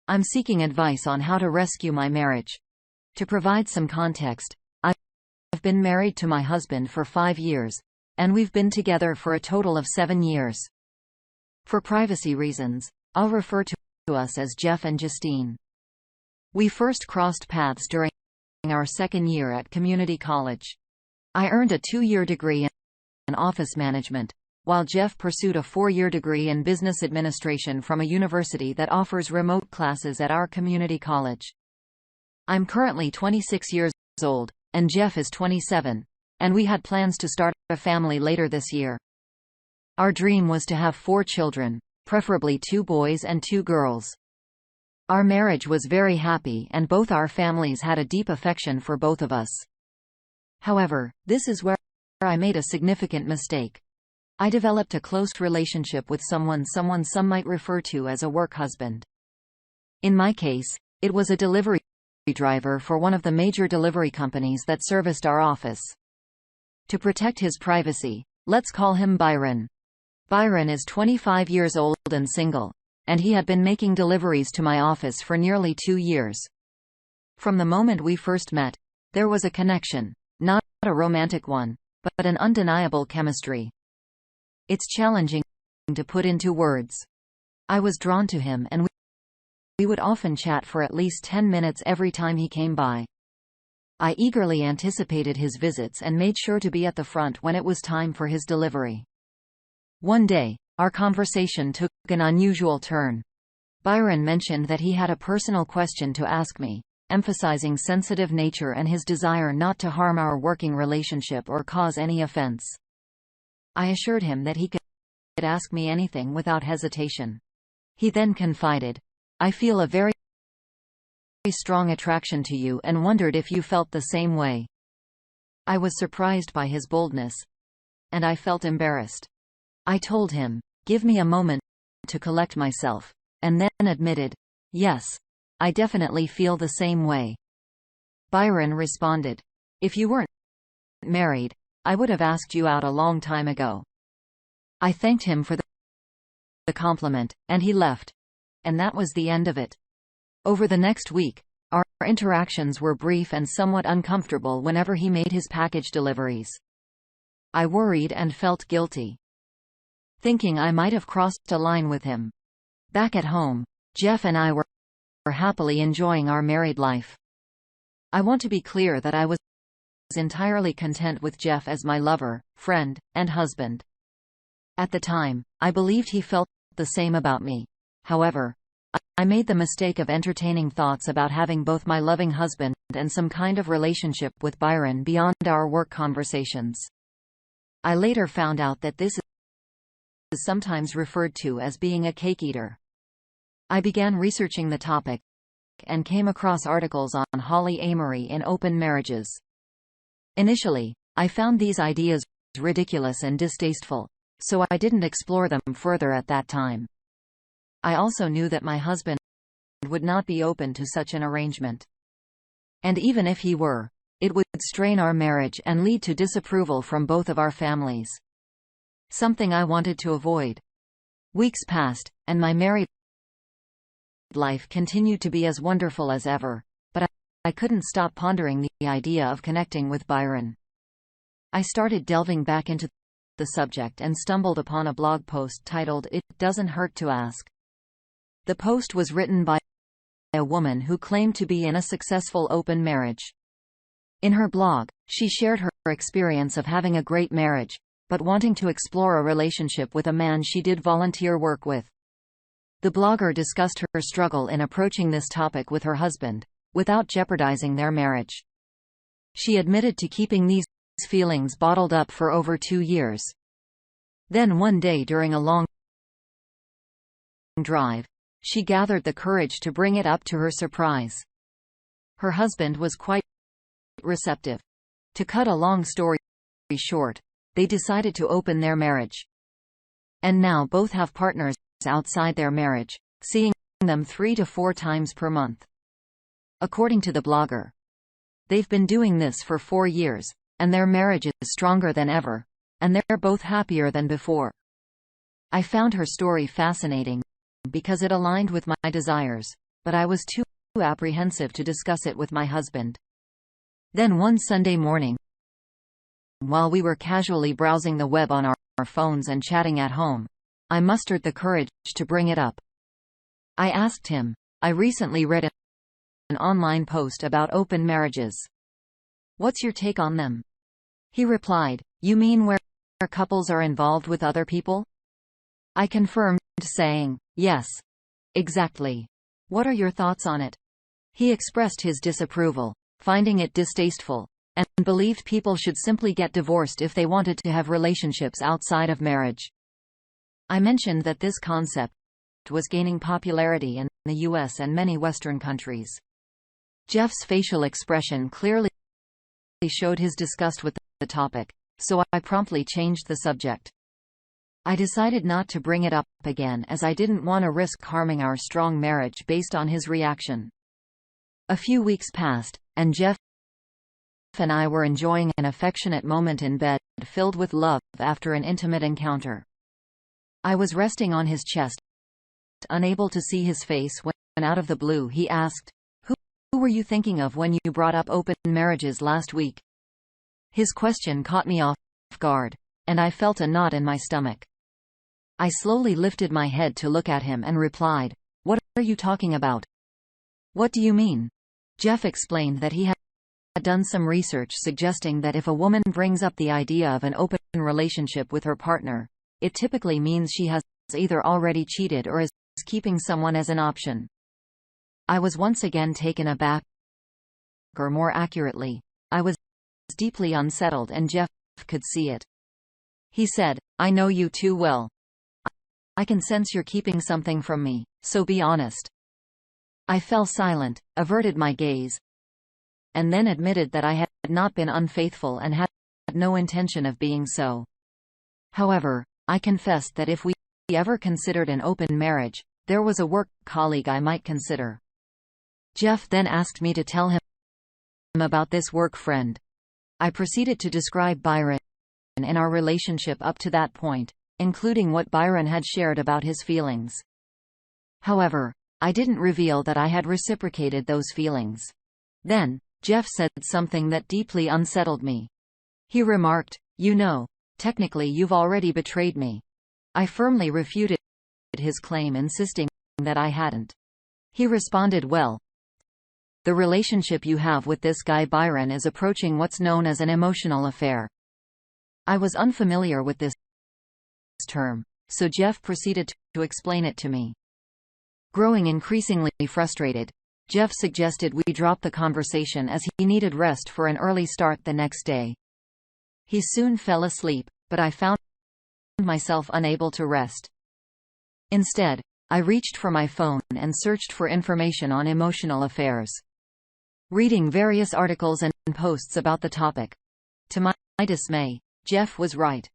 I'm seeking advice on how to rescue my marriage. To provide some context, I've been married to my husband for 5 years, and we've been together for a total of 7 years. For privacy reasons, I'll refer to us as Jeff and Justine. We first crossed paths during our second year at community college. I earned a 2-year degree in office management, while Jeff pursued a 4-year degree in business administration from a university that offers remote classes at our community college. I'm currently 26 years old, and Jeff is 27, and we had plans to start a family later this year. Our dream was to have 4 children, preferably 2 boys and 2 girls. Our marriage was very happy and both our families had a deep affection for both of us. However, this is where I made a significant mistake. I developed a close relationship with someone some might refer to as a work husband. In my case, it was a delivery driver for one of the major delivery companies that serviced our office. To protect his privacy, let's call him Byron. Byron is 25 years old and single, and he had been making deliveries to my office for nearly 2 years. From the moment we first met, there was a connection, not a romantic one, but an undeniable chemistry. It's challenging to put into words. I was drawn to him and we would often chat for at least 10 minutes every time he came by. I eagerly anticipated his visits and made sure to be at the front when it was time for his delivery. One day, our conversation took an unusual turn. Byron mentioned that he had a personal question to ask me, emphasizing sensitive nature and his desire not to harm our working relationship or cause any offense. I assured him that he could ask me anything without hesitation. He then confided, "I feel a very strong attraction to you and wondered if you felt the same way." I was surprised by his boldness, and I felt embarrassed. I told him, "Give me a moment to collect myself," and then admitted, "Yes, I definitely feel the same way." Byron responded, "If you weren't married, I would have asked you out a long time ago." I thanked him for the compliment, and he left. And that was the end of it. Over the next week, our interactions were brief and somewhat uncomfortable whenever he made his package deliveries. I worried and felt guilty, thinking I might have crossed a line with him. Back at home, Jeff and I were happily enjoying our married life. I want to be clear that I was entirely content with Jeff as my lover, friend, and husband. At the time, I believed he felt the same about me. However, I made the mistake of entertaining thoughts about having both my loving husband and some kind of relationship with Byron beyond our work conversations. I later found out that this is sometimes referred to as being a cake eater. I began researching the topic and came across articles on polyamory in open marriages. Initially, I found these ideas ridiculous and distasteful, so I didn't explore them further at that time. I also knew that my husband would not be open to such an arrangement. And even if he were, it would strain our marriage and lead to disapproval from both of our families. Something I wanted to avoid. Weeks passed, and my married life continued to be as wonderful as ever, but I couldn't stop pondering the idea of connecting with Byron. I started delving back into the subject and stumbled upon a blog post titled "It Doesn't Hurt to Ask." The post was written by a woman who claimed to be in a successful open marriage. In her blog, she shared her experience of having a great marriage, but wanting to explore a relationship with a man she did volunteer work with. The blogger discussed her struggle in approaching this topic with her husband, without jeopardizing their marriage. She admitted to keeping these feelings bottled up for over 2 years. Then one day during a long drive, she gathered the courage to bring it up to her surprise. Her husband was quite receptive. To cut a long story short, they decided to open their marriage. And now both have partners outside their marriage, seeing them 3 to 4 times per month. According to the blogger, they've been doing this for 4 years, and their marriage is stronger than ever, and they're both happier than before. I found her story fascinating because it aligned with my desires. but I was too apprehensive to discuss it with my husband. Then one Sunday morning, while we were casually browsing the web on our phones and chatting at home, I mustered the courage to bring it up. I asked him, "I recently read an online post about open marriages. What's your take on them?" He replied, "You mean where couples are involved with other people?" I confirmed, saying, "Yes. Exactly. What are your thoughts on it?" He expressed his disapproval, finding it distasteful, and believed people should simply get divorced if they wanted to have relationships outside of marriage. I mentioned that this concept was gaining popularity in the US and many Western countries. Jeff's facial expression clearly showed his disgust with the topic, so I promptly changed the subject. I decided not to bring it up again as I didn't want to risk harming our strong marriage based on his reaction. A few weeks passed, and Jeff and I were enjoying an affectionate moment in bed, filled with love after an intimate encounter. I was resting on his chest, unable to see his face, when out of the blue he asked, Who were you thinking of when you brought up open marriages last week?" His question caught me off guard, and I felt a knot in my stomach. I slowly lifted my head to look at him and replied, "What are you talking about?" "What do you mean?" Jeff explained that he had done some research suggesting that if a woman brings up the idea of an open relationship with her partner, it typically means she has either already cheated or is keeping someone as an option. I was once again taken aback, or more accurately, I was deeply unsettled, and Jeff could see it. He said, "I know you too well. I can sense you're keeping something from me, so be honest." I fell silent, averted my gaze, and then admitted that I had not been unfaithful and had no intention of being so. However, I confessed that if we ever considered an open marriage, there was a work colleague I might consider. Jeff then asked me to tell him about this work friend. I proceeded to describe Byron and our relationship up to that point, including what Byron had shared about his feelings. However, I didn't reveal that I had reciprocated those feelings. Then, Jeff said something that deeply unsettled me. He remarked, "You know, technically you've already betrayed me." I firmly refuted his claim, insisting that I hadn't. He responded, "Well, the relationship you have with this guy Byron is approaching what's known as an emotional affair." I was unfamiliar with this term, so Jeff proceeded to explain it to me. Growing increasingly frustrated, Jeff suggested we drop the conversation as he needed rest for an early start the next day. He soon fell asleep, but I found myself unable to rest. Instead, I reached for my phone and searched for information on emotional affairs. Reading various articles and posts about the topic. To my dismay, Jeff was right.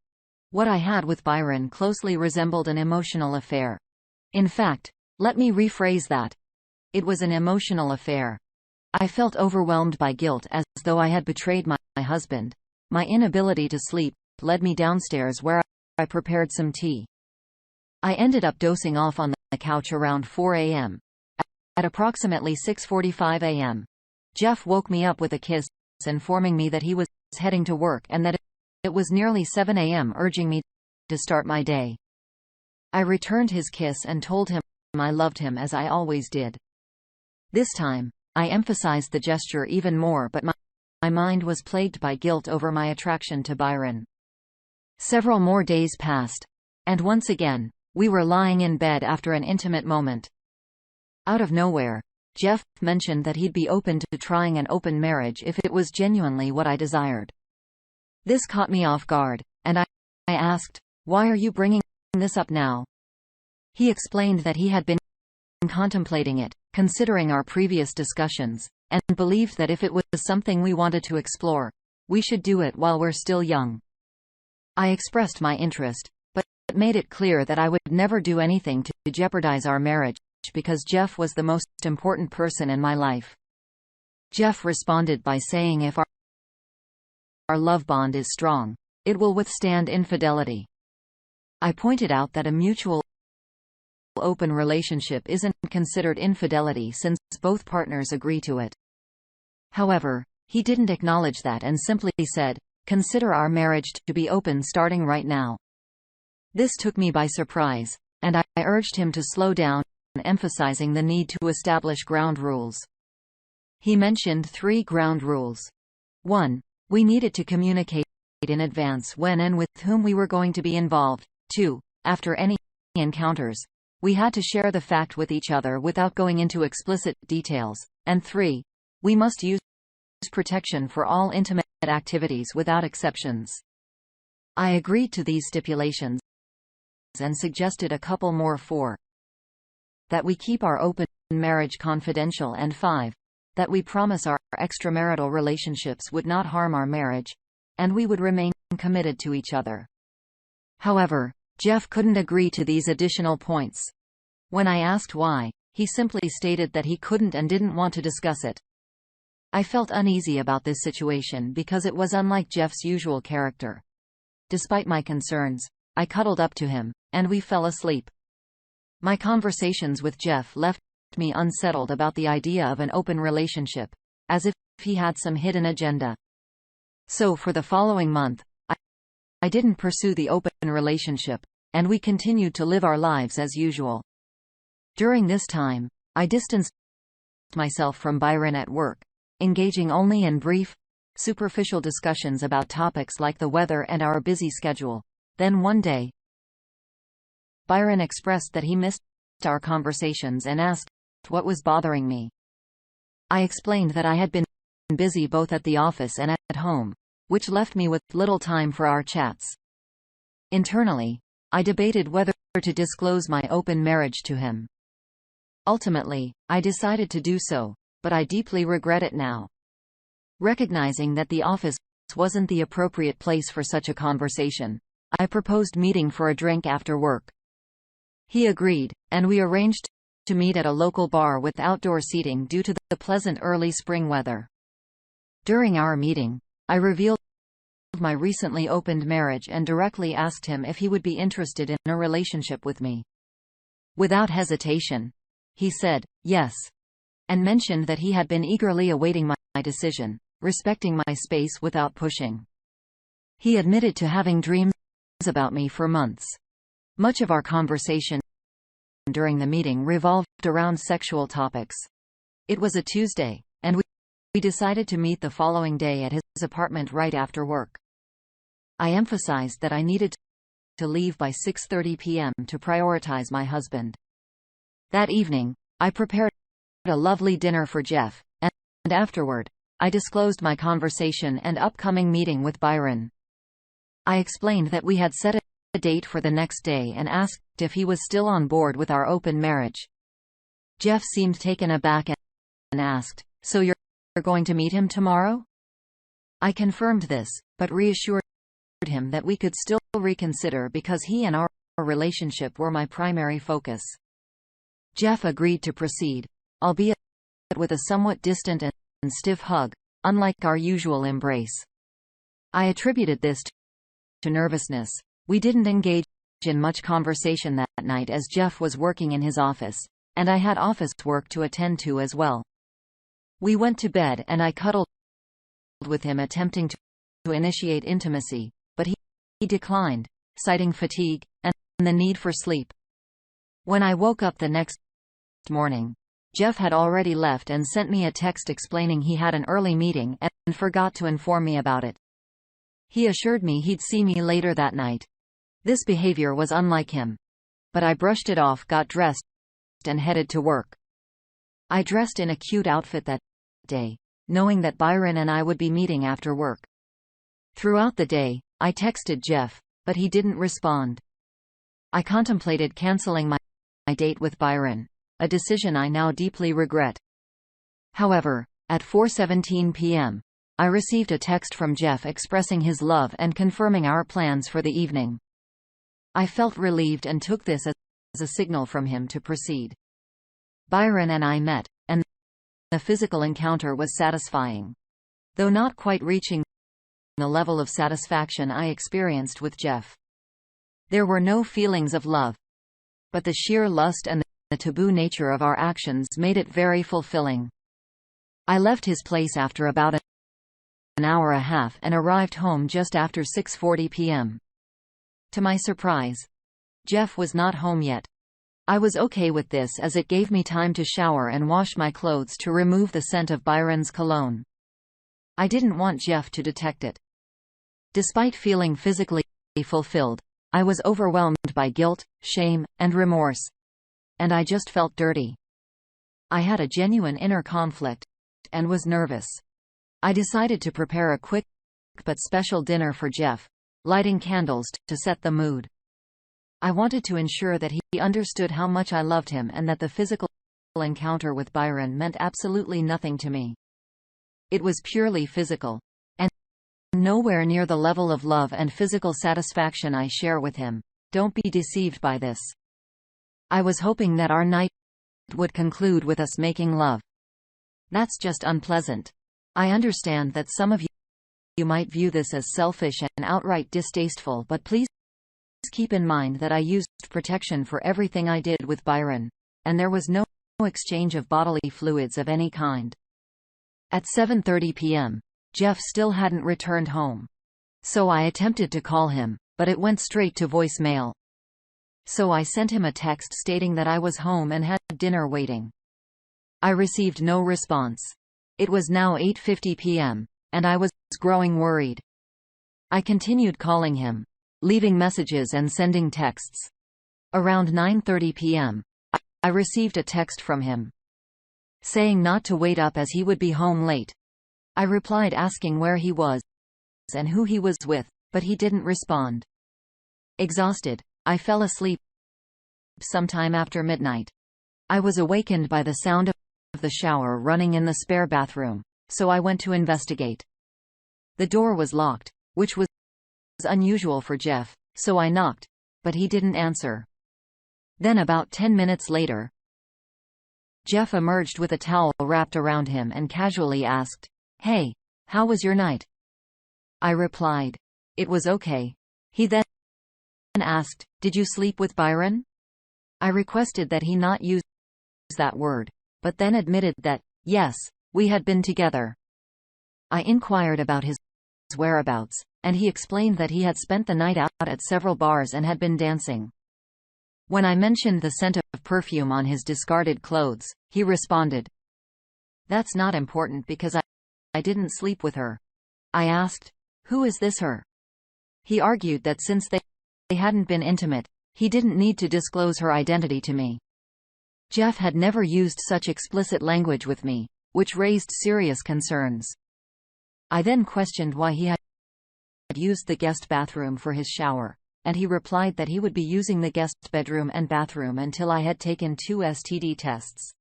What I had with Byron closely resembled an emotional affair. In fact, let me rephrase that. It was an emotional affair. I felt overwhelmed by guilt as though I had betrayed my husband. My inability to sleep led me downstairs where I prepared some tea. I ended up dozing off on the couch around 4 a.m. At approximately 6:45 a.m., Jeff woke me up with a kiss, informing me that he was heading to work and that it was nearly 7 a.m., urging me to start my day. I returned his kiss and told him I loved him as I always did. This time, I emphasized the gesture even more, but my mind was plagued by guilt over my attraction to Byron. Several more days passed, and once again, we were lying in bed after an intimate moment. Out of nowhere, Jeff mentioned that he'd be open to trying an open marriage if it was genuinely what I desired. This caught me off guard, and I asked, "Why are you bringing this up now?" He explained that he had been contemplating it, considering our previous discussions, and believed that if it was something we wanted to explore, we should do it while we're still young. I expressed my interest, but made it clear that I would never do anything to jeopardize our marriage, because Jeff was the most important person in my life. Jeff responded by saying if our love bond is strong, it will withstand infidelity. I pointed out that a mutual open relationship isn't considered infidelity since both partners agree to it. However, he didn't acknowledge that and simply said, "Consider our marriage to be open starting right now." This took me by surprise, and I urged him to slow down, emphasizing the need to establish ground rules. He mentioned 3 ground rules. 1. We needed to communicate in advance when and with whom we were going to be involved. 2. After any encounters, we had to share the fact with each other without going into explicit details. And 3. We must use protection for all intimate activities without exceptions. I agreed to these stipulations and suggested a couple more. 4. That we keep our open marriage confidential, and 5. That we promise our extramarital relationships would not harm our marriage, and we would remain committed to each other. However, Jeff couldn't agree to these additional points. When I asked why, he simply stated that he couldn't and didn't want to discuss it. I felt uneasy about this situation because it was unlike Jeff's usual character. Despite my concerns, I cuddled up to him, and we fell asleep. My conversations with Jeff left me unsettled about the idea of an open relationship, as if he had some hidden agenda. So for the following month, I didn't pursue the open relationship, and we continued to live our lives as usual. During this time, I distanced myself from Byron at work, engaging only in brief, superficial discussions about topics like the weather and our busy schedule. Then one day, Byron expressed that he missed our conversations and asked what was bothering me. I explained that I had been busy both at the office and at home, which left me with little time for our chats. Internally, I debated whether to disclose my open marriage to him. Ultimately, I decided to do so, but I deeply regret it now. Recognizing that the office wasn't the appropriate place for such a conversation, I proposed meeting for a drink after work. He agreed, and we arranged to meet at a local bar with outdoor seating due to the pleasant early spring weather. During our meeting, I revealed my recently opened marriage and directly asked him if he would be interested in a relationship with me. Without hesitation, he said yes, and mentioned that he had been eagerly awaiting my decision, respecting my space without pushing. He admitted to having dreams about me for months. Much of our conversation during the meeting revolved around sexual topics. It was a Tuesday, and we decided to meet the following day at his apartment right after work. I emphasized that I needed to leave by 6:30 p.m. to prioritize my husband. That evening, I prepared a lovely dinner for Jeff, and afterward, I disclosed my conversation and upcoming meeting with Byron. I explained that we had set a date for the next day and asked if he was still on board with our open marriage. Jeff seemed taken aback and asked, "So you're going to meet him tomorrow?" I confirmed this, but reassured him that we could still reconsider because he and our relationship were my primary focus. Jeff agreed to proceed, albeit with a somewhat distant and stiff hug, unlike our usual embrace. I attributed this to nervousness. We didn't engage in much conversation that night as Jeff was working in his office, and I had office work to attend to as well. We went to bed and I cuddled with him, attempting to initiate intimacy, but he declined, citing fatigue and the need for sleep. When I woke up the next morning, Jeff had already left and sent me a text explaining he had an early meeting and forgot to inform me about it. He assured me he'd see me later that night. This behavior was unlike him. But I brushed it off, got dressed, and headed to work. I dressed in a cute outfit that day, knowing that Byron and I would be meeting after work. Throughout the day, I texted Jeff, but he didn't respond. I contemplated canceling my date with Byron, a decision I now deeply regret. However, at 4:17 p.m., I received a text from Jeff expressing his love and confirming our plans for the evening. I felt relieved and took this as a signal from him to proceed. Byron and I met, and the physical encounter was satisfying, though not quite reaching the level of satisfaction I experienced with Jeff. There were no feelings of love. but the sheer lust and the taboo nature of our actions made it very fulfilling. I left his place after about an hour and a half and arrived home just after 6:40 p.m. To my surprise, Jeff was not home yet. I was okay with this as it gave me time to shower and wash my clothes to remove the scent of Byron's cologne. I didn't want Jeff to detect it. Despite feeling physically fulfilled, I was overwhelmed by guilt, shame, and remorse. And I just felt dirty. I had a genuine inner conflict and was nervous. I decided to prepare a quick but special dinner for Jeff, lighting candles to set the mood. I wanted to ensure that he understood how much I loved him and that the physical encounter with Byron meant absolutely nothing to me. It was purely physical, and nowhere near the level of love and physical satisfaction I share with him. Don't be deceived by this. I was hoping that our night would conclude with us making love. That's just unpleasant. I understand that some of you might view this as selfish and outright distasteful, but please keep in mind that I used protection for everything I did with Byron, and there was no exchange of bodily fluids of any kind. At 7:30 p.m., Jeff still hadn't returned home. So I attempted to call him, but it went straight to voicemail. So I sent him a text stating that I was home and had dinner waiting. I received no response. It was now 8:50 p.m., and I was growing worried. I continued calling him, leaving messages and sending texts. Around 9:30 p.m., I received a text from him, saying not to wait up as he would be home late. I replied asking where he was and who he was with, but he didn't respond. Exhausted, I fell asleep sometime after midnight. I was awakened by the sound of the shower running in the spare bathroom, so I went to investigate. The door was locked, which was unusual for Jeff, so I knocked, but he didn't answer. Then about 10 minutes later, Jeff emerged with a towel wrapped around him and casually asked, "Hey, how was your night?" I replied, "It was okay." He then asked, "Did you sleep with Byron?" I requested that he not use that word, but then admitted that, yes, we had been together. I inquired about his whereabouts, and he explained that he had spent the night out at several bars and had been dancing. When I mentioned the scent of perfume on his discarded clothes, he responded, "That's not important because I didn't sleep with her." I asked, "Who is this her?" He argued that since they hadn't been intimate, he didn't need to disclose her identity to me. Jeff had never used such explicit language with me, which raised serious concerns. I then questioned why he had used the guest bathroom for his shower, and he replied that he would be using the guest bedroom and bathroom until I had taken 2 STD tests.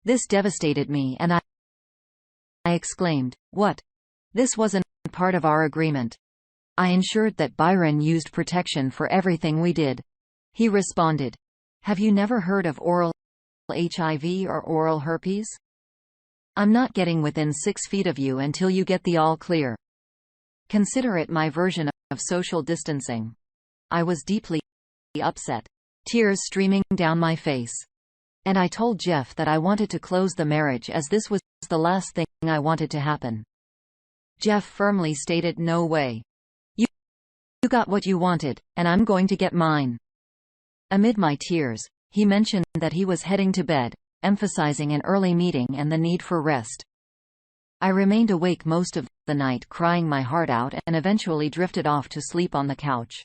This devastated me and I exclaimed, "What? This wasn't part of our agreement." I ensured that Byron used protection for everything we did. He responded, "Have you never heard of oral HIV or oral herpes? I'm not getting within 6 feet of you until you get the all clear. Consider it my version of social distancing." I was deeply upset, tears streaming down my face. And I told Jeff that I wanted to close the marriage as this was the last thing I wanted to happen. Jeff firmly stated, "No way. You got what you wanted, and I'm going to get mine." Amid my tears, he mentioned that he was heading to bed, emphasizing an early meeting and the need for rest. I remained awake most of the night crying my heart out and eventually drifted off to sleep on the couch.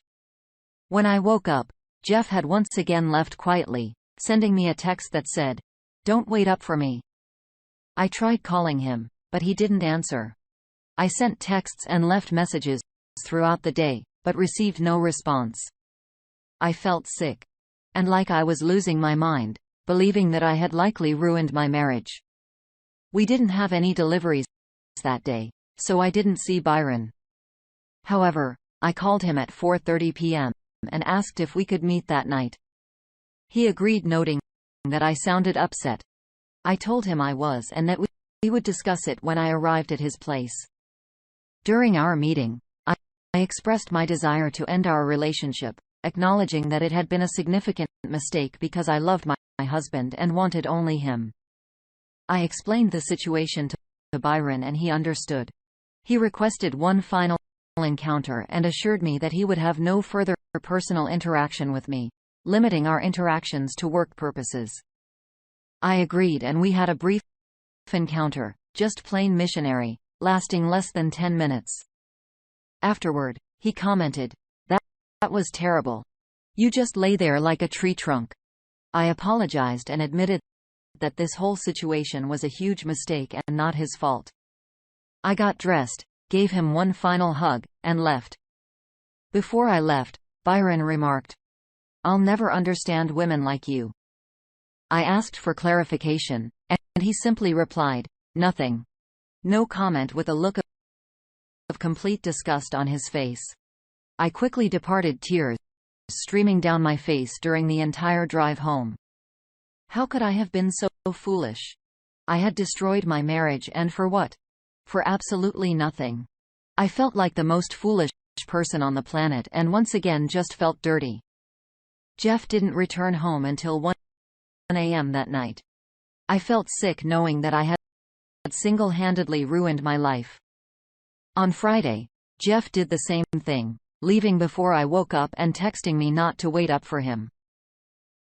When I woke up, Jeff had once again left quietly, sending me a text that said, "Don't wait up for me." I tried calling him, but he didn't answer. I sent texts and left messages throughout the day, but received no response. I felt sick, and like I was losing my mind, believing that I had likely ruined my marriage. We didn't have any deliveries that day, so I didn't see Byron. However, I called him at 4:30 p.m. and asked if we could meet that night. He agreed, noting that I sounded upset. I told him I was and that we would discuss it when I arrived at his place. During our meeting, I expressed my desire to end our relationship, acknowledging that it had been a significant mistake because I loved my husband and wanted only him. I explained the situation to Byron and he understood. He requested one final encounter and assured me that he would have no further personal interaction with me, limiting our interactions to work purposes. I agreed and we had a brief encounter, just plain missionary, lasting less than 10 minutes. Afterward, he commented, That was terrible. You just lay there like a tree trunk." I apologized and admitted that this whole situation was a huge mistake and not his fault. I got dressed, gave him one final hug, and left. Before I left, Byron remarked, "I'll never understand women like you." I asked for clarification, and he simply replied, "Nothing." No comment, with a look of complete disgust on his face. I quickly departed, tears streaming down my face during the entire drive home. How could I have been so foolish? I had destroyed my marriage, and for what? For absolutely nothing. I felt like the most foolish person on the planet, and once again just felt dirty. Jeff didn't return home until 1 a.m. that night. I felt sick knowing that I had single-handedly ruined my life. On Friday, Jeff did the same thing, leaving before I woke up and texting me not to wait up for him.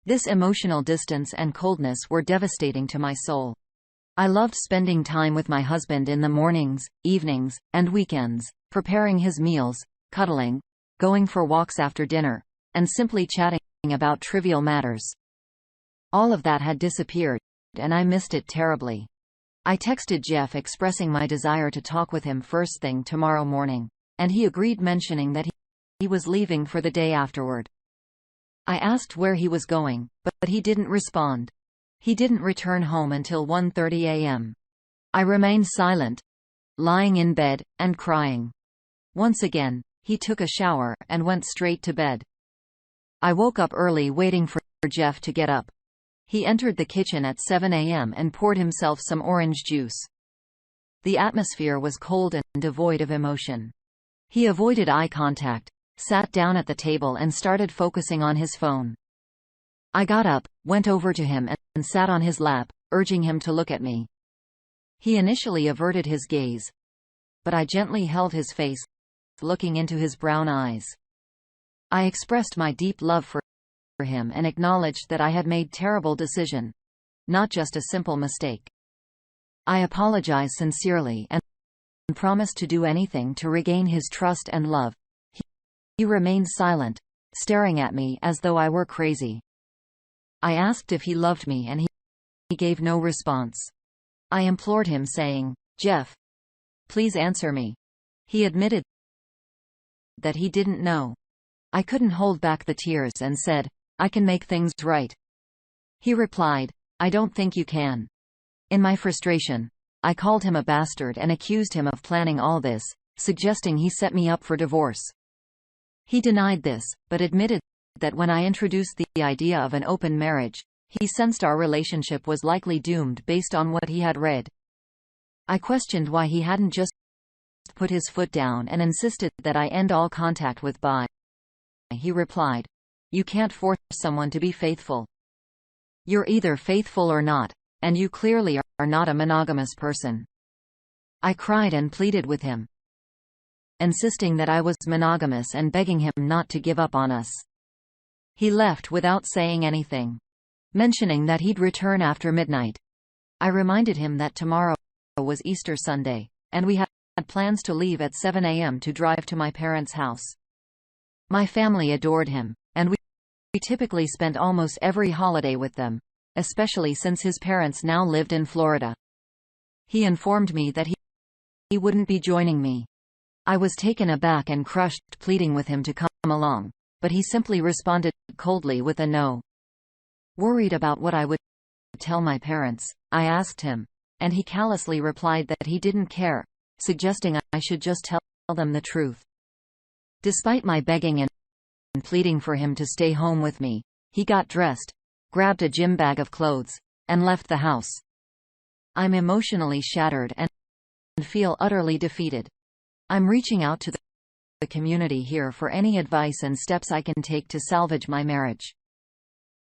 This emotional distance and coldness were devastating to my soul. I loved spending time with my husband in the mornings, evenings, and weekends, preparing his meals, cuddling, going for walks after dinner, and simply chatting about trivial matters. All of that had disappeared, and I missed it terribly. I texted Jeff expressing my desire to talk with him first thing tomorrow morning, and he agreed, mentioning that he was leaving for the day afterward. I asked where he was going, but he didn't respond. He didn't return home until 1:30 a.m. I remained silent, lying in bed, and crying. Once again, he took a shower and went straight to bed. I woke up early waiting for Jeff to get up. He entered the kitchen at 7 a.m. and poured himself some orange juice. The atmosphere was cold and devoid of emotion. He avoided eye contact, sat down at the table and started focusing on his phone. I got up, went over to him and sat on his lap, urging him to look at me. He initially averted his gaze, but I gently held his face, looking into his brown eyes. I expressed my deep love for him and acknowledged that I had made a terrible decision, not just a simple mistake. I apologized sincerely and promised to do anything to regain his trust and love. He remained silent, staring at me as though I were crazy. I asked if he loved me and he gave no response. I implored him, saying, "Jeff, please answer me." He admitted that he didn't know. I couldn't hold back the tears and said, "I can make things right." He replied, "I don't think you can." In my frustration, I called him a bastard and accused him of planning all this, suggesting he set me up for divorce. He denied this, but admitted that when I introduced the idea of an open marriage, he sensed our relationship was likely doomed based on what he had read. I questioned why he hadn't just put his foot down and insisted that I end all contact with Bai. He replied, "You can't force someone to be faithful. You're either faithful or not, and you clearly are not a monogamous person." I cried and pleaded with him, insisting that I was monogamous and begging him not to give up on us. He left without saying anything, mentioning that he'd return after midnight. I reminded him that tomorrow was Easter Sunday, and we had plans to leave at 7 a.m. to drive to my parents' house. My family adored him, and we typically spent almost every holiday with them, especially since his parents now lived in Florida. He informed me that he wouldn't be joining me. I was taken aback and crushed, pleading with him to come along, but he simply responded coldly with a no. Worried about what I would tell my parents, I asked him, and he callously replied that he didn't care, suggesting I should just tell them the truth. Despite my begging and pleading for him to stay home with me, he got dressed, grabbed a gym bag of clothes, and left the house. I'm emotionally shattered and feel utterly defeated. I'm reaching out to the community here for any advice and steps I can take to salvage my marriage.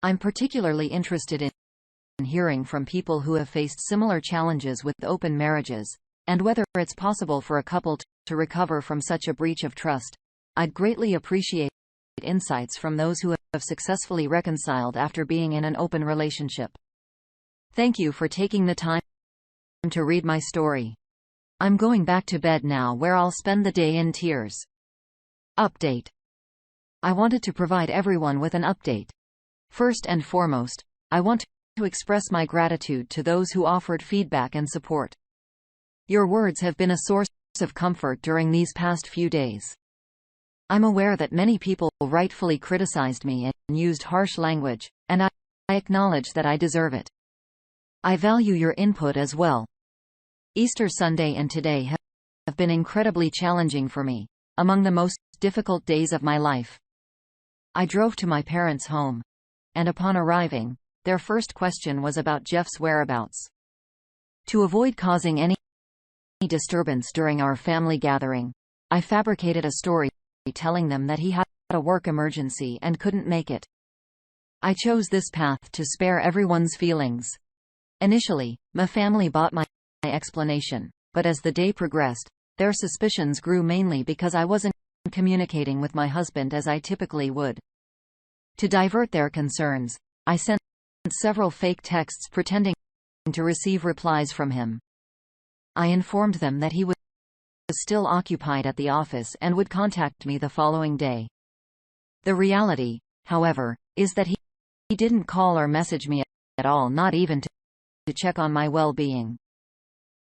I'm particularly interested in hearing from people who have faced similar challenges with open marriages, and whether it's possible for a couple to recover from such a breach of trust. I'd greatly appreciate insights from those who have successfully reconciled after being in an open relationship. Thank you for taking the time to read my story. I'm going back to bed now, where I'll spend the day in tears. Update. I wanted to provide everyone with an update. First and foremost, I want to express my gratitude to those who offered feedback and support. Your words have been a source of comfort during these past few days. I'm aware that many people rightfully criticized me and used harsh language, and I acknowledge that I deserve it. I value your input as well. Easter Sunday and today have been incredibly challenging for me, among the most difficult days of my life. I drove to my parents' home, and upon arriving, their first question was about Jeff's whereabouts. To avoid causing any disturbance during our family gathering, I fabricated a story telling them that he had a work emergency and couldn't make it. I chose this path to spare everyone's feelings. Initially, my family bought my explanation, but as the day progressed, their suspicions grew, mainly because I wasn't communicating with my husband as I typically would. To divert their concerns, I sent several fake texts pretending to receive replies from him. I informed them that he was still occupied at the office and would contact me the following day. The reality, however, is that he didn't call or message me at all, not even to check on my well-being.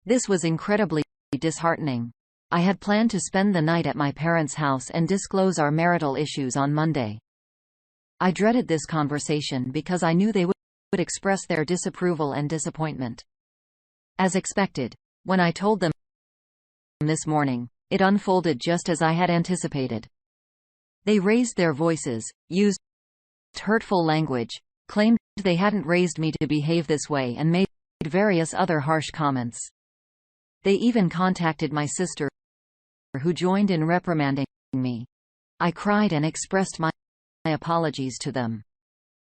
This was incredibly disheartening. I had planned to spend the night at my parents' house and disclose our marital issues on Monday. I dreaded this conversation because I knew they would express their disapproval and disappointment. As expected, when I told them this morning, it unfolded just as I had anticipated. They raised their voices, used hurtful language, claimed they hadn't raised me to behave this way, and made various other harsh comments. They even contacted my sister, who joined in reprimanding me. I cried and expressed my apologies to them.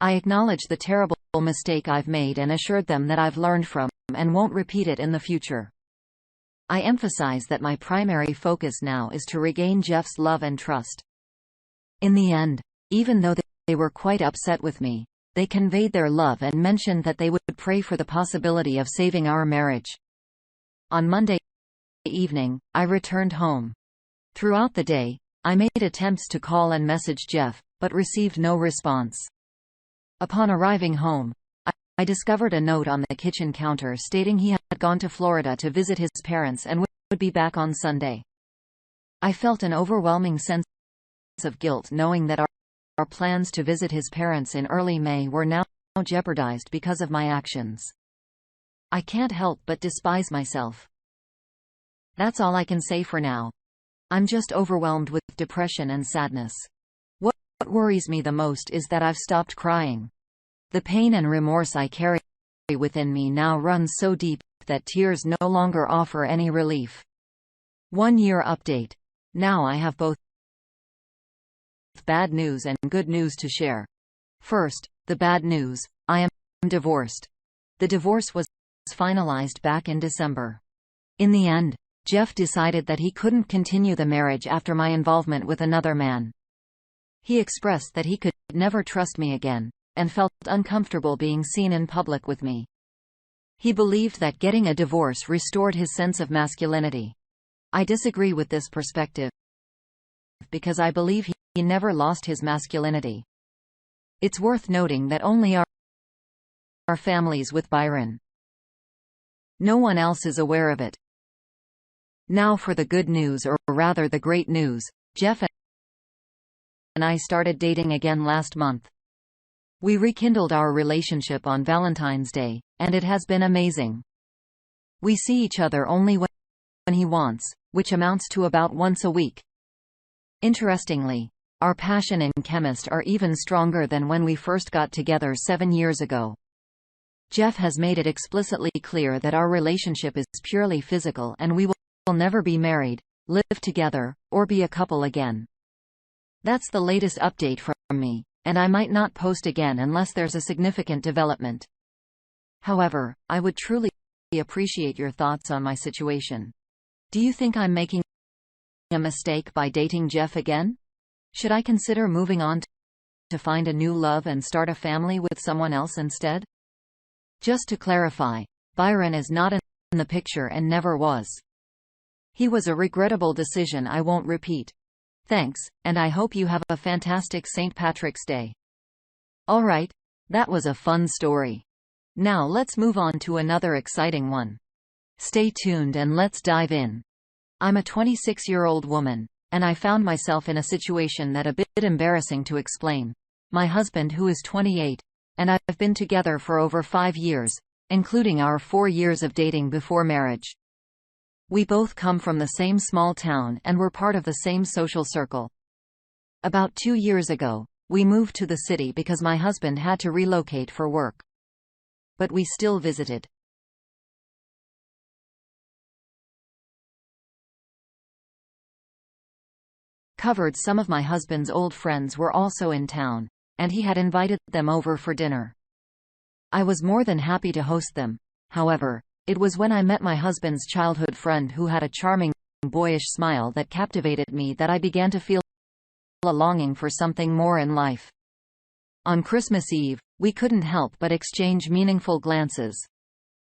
I acknowledged the terrible mistake I've made and assured them that I've learned from and won't repeat it in the future. I emphasize that my primary focus now is to regain Jeff's love and trust. In the end, even though they were quite upset with me, they conveyed their love and mentioned that they would pray for the possibility of saving our marriage. On Monday evening, I returned home. Throughout the day, I made attempts to call and message Jeff, but received no response. Upon arriving home, I discovered a note on the kitchen counter stating he had gone to Florida to visit his parents and would be back on Sunday. I felt an overwhelming sense of guilt knowing that our plans to visit his parents in early May were now jeopardized because of my actions. I can't help but despise myself. That's all I can say for now. I'm just overwhelmed with depression and sadness. What worries me the most is that I've stopped crying. The pain and remorse I carry within me now runs so deep that tears no longer offer any relief. 1 year update. Now I have both bad news and good news to share. First, the bad news: I am divorced. The divorce was finalized back in December. In the end, Jeff decided that he couldn't continue the marriage after my involvement with another man. He expressed that he could never trust me again, and felt uncomfortable being seen in public with me. He believed that getting a divorce restored his sense of masculinity. I disagree with this perspective, because I believe he never lost his masculinity. It's worth noting that only our families with Byron. No one else is aware of it. Now for the good news, or rather the great news. Jeff and I started dating again last month. We rekindled our relationship on Valentine's Day, and it has been amazing. We see each other only when he wants, which amounts to about once a week. Interestingly, our passion and chemistry are even stronger than when we first got together 7 years ago. Jeff has made it explicitly clear that our relationship is purely physical and we will never be married, live together, or be a couple again. That's the latest update from me, and I might not post again unless there's a significant development. However, I would truly appreciate your thoughts on my situation. Do you think I'm making a mistake by dating Jeff again? Should I consider moving on to find a new love and start a family with someone else instead? Just to clarify, Byron is not in the picture and never was. He was a regrettable decision I won't repeat. Thanks, and I hope you have a fantastic St. Patrick's Day. Alright, that was a fun story. Now let's move on to another exciting one. Stay tuned and let's dive in. I'm a 26-year-old woman, and I found myself in a situation that a bit embarrassing to explain. My husband, who is 28, and I've been together for over 5 years, including our 4 years of dating before marriage. We both come from the same small town and were part of the same social circle. About 2 years ago, we moved to the city because my husband had to relocate for work. But we still visited. Some of my husband's old friends were also in town, and he had invited them over for dinner. I was more than happy to host them. However, it was when I met my husband's childhood friend, who had a charming, boyish smile that captivated me, that I began to feel a longing for something more in life. On Christmas Eve, we couldn't help but exchange meaningful glances.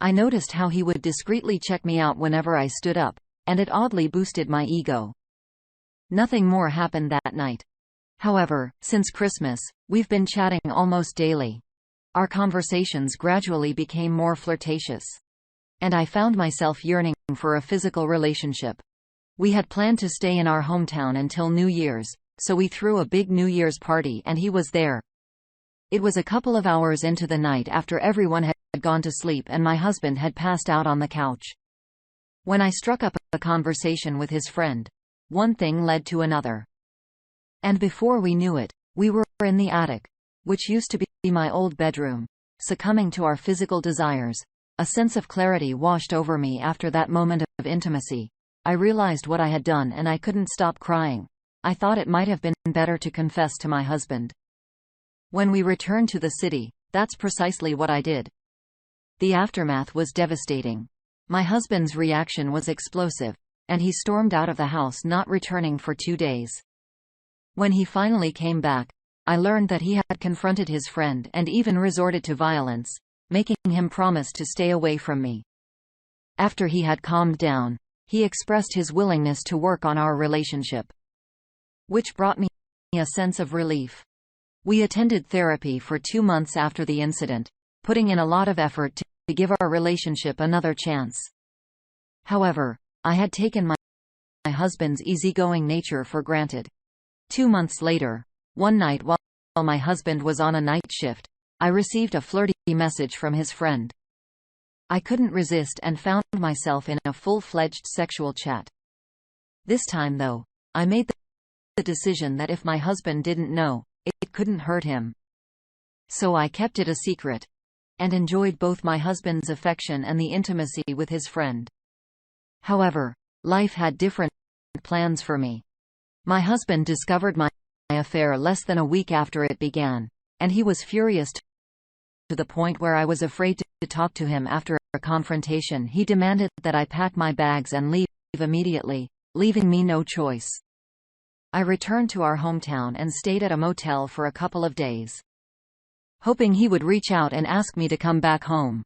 I noticed how he would discreetly check me out whenever I stood up, and it oddly boosted my ego. Nothing more happened that night. However, since Christmas, we've been chatting almost daily. Our conversations gradually became more flirtatious, and I found myself yearning for a physical relationship. We had planned to stay in our hometown until New Year's, so we threw a big New Year's party and he was there. It was a couple of hours into the night after everyone had gone to sleep and my husband had passed out on the couch, when I struck up a conversation with his friend. One thing led to another, and before we knew it, we were in the attic, which used to be my old bedroom. Succumbing to our physical desires, a sense of clarity washed over me after that moment of intimacy. I realized what I had done and I couldn't stop crying. I thought it might have been better to confess to my husband. When we returned to the city, that's precisely what I did. The aftermath was devastating. My husband's reaction was explosive, and he stormed out of the house, not returning for 2 days. When he finally came back, I learned that he had confronted his friend and even resorted to violence, making him promise to stay away from me. After he had calmed down, he expressed his willingness to work on our relationship, which brought me a sense of relief. We attended therapy for 2 months after the incident, putting in a lot of effort to give our relationship another chance. However, I had taken my husband's easygoing nature for granted. 2 months later, one night while my husband was on a night shift, I received a flirty message from his friend. I couldn't resist and found myself in a full-fledged sexual chat. This time, though, I made the decision that if my husband didn't know, it couldn't hurt him. So I kept it a secret, and enjoyed both my husband's affection and the intimacy with his friend. However, life had different plans for me. My husband discovered my affair less than a week after it began, and he was furious to the point where I was afraid to talk to him. After a confrontation, he demanded that I pack my bags and leave immediately, leaving me no choice. I returned to our hometown and stayed at a motel for a couple of days, hoping he would reach out and ask me to come back home.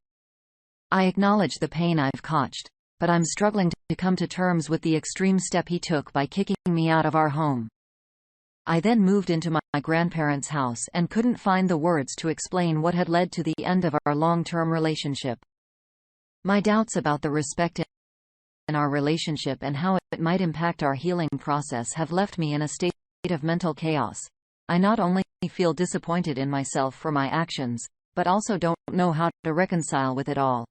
I acknowledge the pain I've caused, but I'm struggling to come to terms with the extreme step he took by kicking me out of our home. I then moved into my grandparents' house and couldn't find the words to explain what had led to the end of our long-term relationship. My doubts about the respect in our relationship and how it might impact our healing process have left me in a state of mental chaos. I not only feel disappointed in myself for my actions, but also don't know how to reconcile with it all.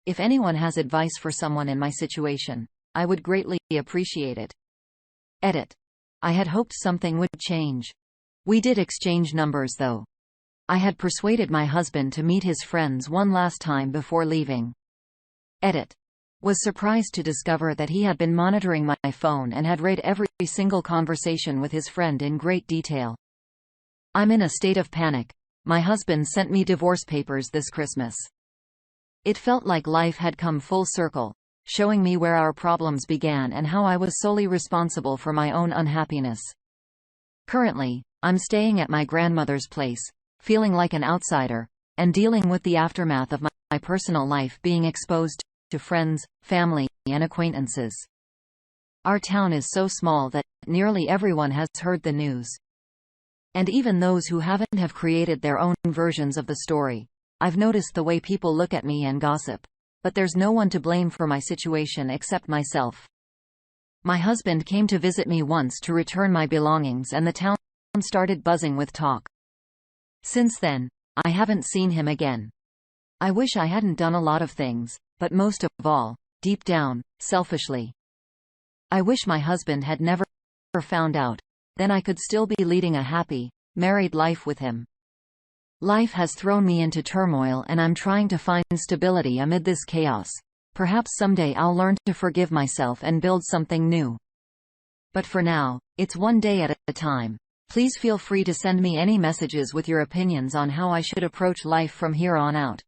If anyone has advice for someone in my situation, I would greatly appreciate it. Edit. I had hoped something would change. We did exchange numbers though. I had persuaded my husband to meet his friends one last time before leaving. Edit. Was surprised to discover that he had been monitoring my phone and had read every single conversation with his friend in great detail. I'm in a state of panic. My husband sent me divorce papers this Christmas. It felt like life had come full circle, showing me where our problems began and how I was solely responsible for my own unhappiness. Currently, I'm staying at my grandmother's place, feeling like an outsider, and dealing with the aftermath of my personal life being exposed to friends, family, and acquaintances. Our town is so small that nearly everyone has heard the news. And even those who haven't have created their own versions of the story. I've noticed the way people look at me and gossip. But there's no one to blame for my situation except myself. My husband came to visit me once to return my belongings, and the town started buzzing with talk. Since then, I haven't seen him again. I wish I hadn't done a lot of things, but most of all, deep down, selfishly, I wish my husband had never found out. Then I could still be leading a happy, married life with him. Life has thrown me into turmoil and I'm trying to find stability amid this chaos. Perhaps someday I'll learn to forgive myself and build something new. But for now, it's one day at a time. Please feel free to send me any messages with your opinions on how I should approach life from here on out.